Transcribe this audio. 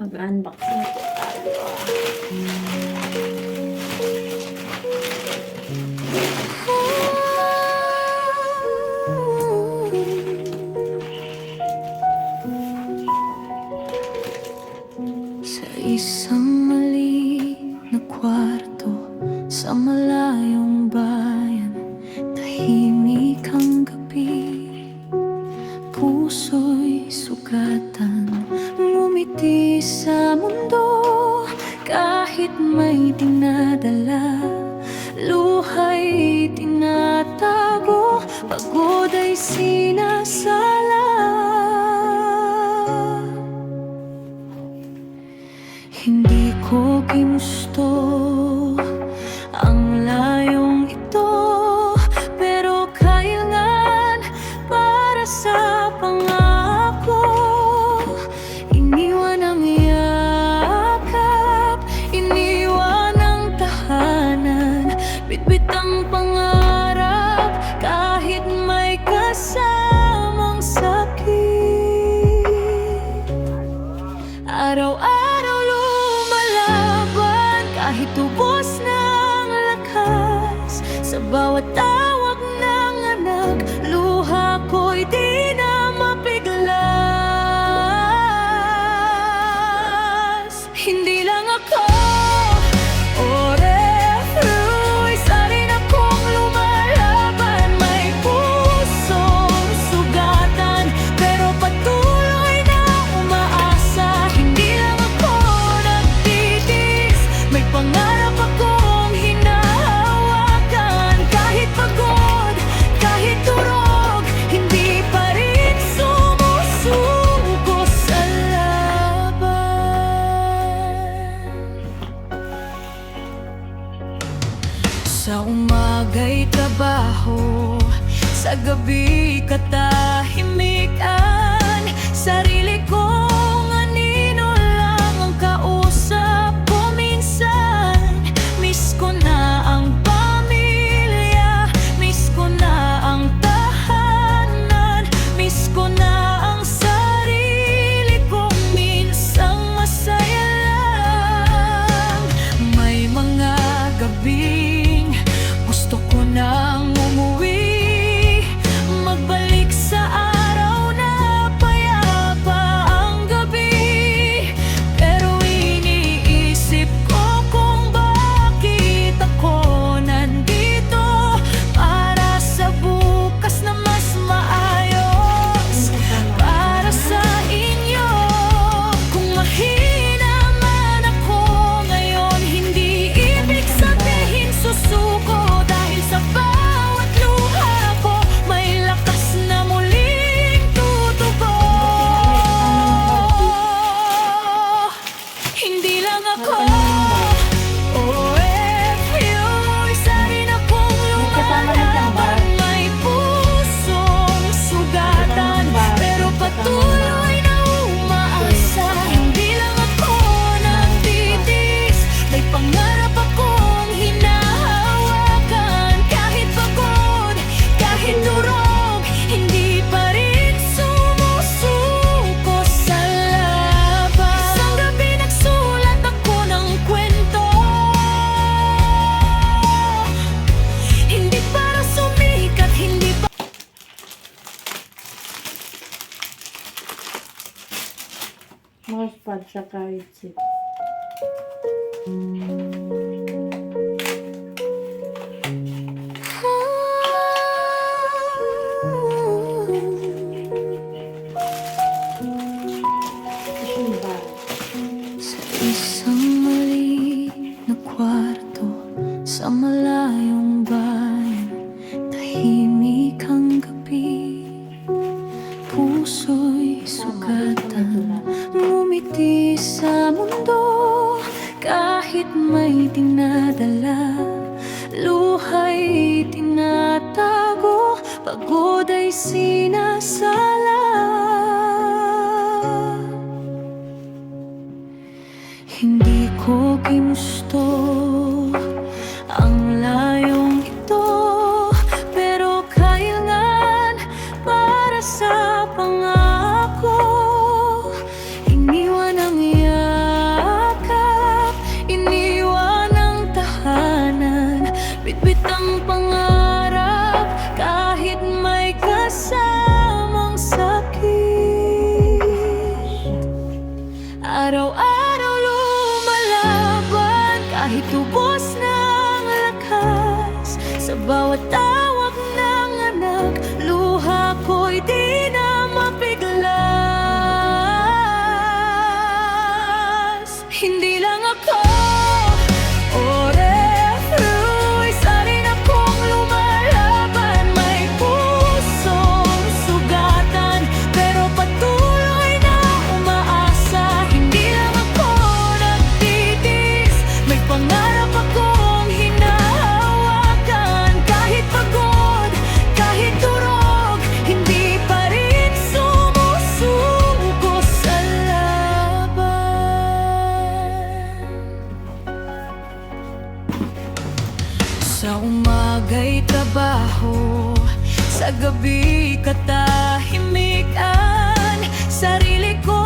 Mag-unboxing po tayo. Sa isang maliit na kwarto sa malayong bayan, tahimik ang gabi, puso'y sugatan, ngumiti sa mundo kahit may dinadala, luha'y tinatago, pagod ay sinasala. Hindi ko ginusto ang layong ito, pero kailangan para sa pangako. Iniwan ang yakap, iniwan ang tahanan, bitbit ang pangarap kahit may kasamang sakit. Araw-araw kahit ubos ng lakas, sa bawat tawag ng anak, luha ko'y di na mapiglas. Hindi lang ako refugee, isa rin akong lumalaban, may pusong sugatan, pero patuloy na umaasa. Hindi lang ako nagtitis, may pangarap akong hinahawakan. Kahit pagod, kahit turog, hindi pa rin sumusuko sa laban. Sa umaga'y trabaho, sa gabi katahimikan, sarili kong anino lang ang kausap ko minsan. Miss ko na ang pamilya, miss ko na ang tahanan, miss ko na ang sarili kong minsang masaya lang. May mga gabing gusto ko nang umuwi, magbalik sa araw na payapa ang gabi. Pero iniisip ko kung bakit ako nandito, para sa bukas na mas maayos para sa inyo. Kung mahina man ako ngayon, hindi ibig sabihin susuko, dahil sa bawat luha ko may lakas na muling tutubo. Hindi lang ako OFU, isa rin akong lumalaban, may pusong sugatan, pero patuloy na umaasa. Hindi lang ako nagtitis, may pangarap akong hinahawakan. Kahit pagod, kahit durog, hindi pa rin sumusuko sa laban. Isang gabi nagsulat ako ng kwento, hindi para sumikat, hindi pa Mousepad sa kahit sip. Sa isang maliit na kwarto sa malayong bayan, tahimik ang gabi, puso'y sugatan, ngumiti sa mundo kahit may dinadala, luha'y tinatago, pagod ay sinasala. Hindi ko ginusto ang layong ito, pero kailangan para sa pangako. Iniwan ang Araw-araw lumalaban kahit ubos ng lakas. Sa bawat tawag ng anak, luha ko'y di na mapiglas. Hindi lang ako o refuse, sarin akong lumalaban. May pusong sugatan, pero patuloy na umaasa. Hindi lang ako nagtitis, may pangarap akong hinahawakan. Kahit pagod, kahit durog, hindi pa rin sumusuko sa laban. Sa umaga'y trabaho, sa gabi katahimikan. Sarili ko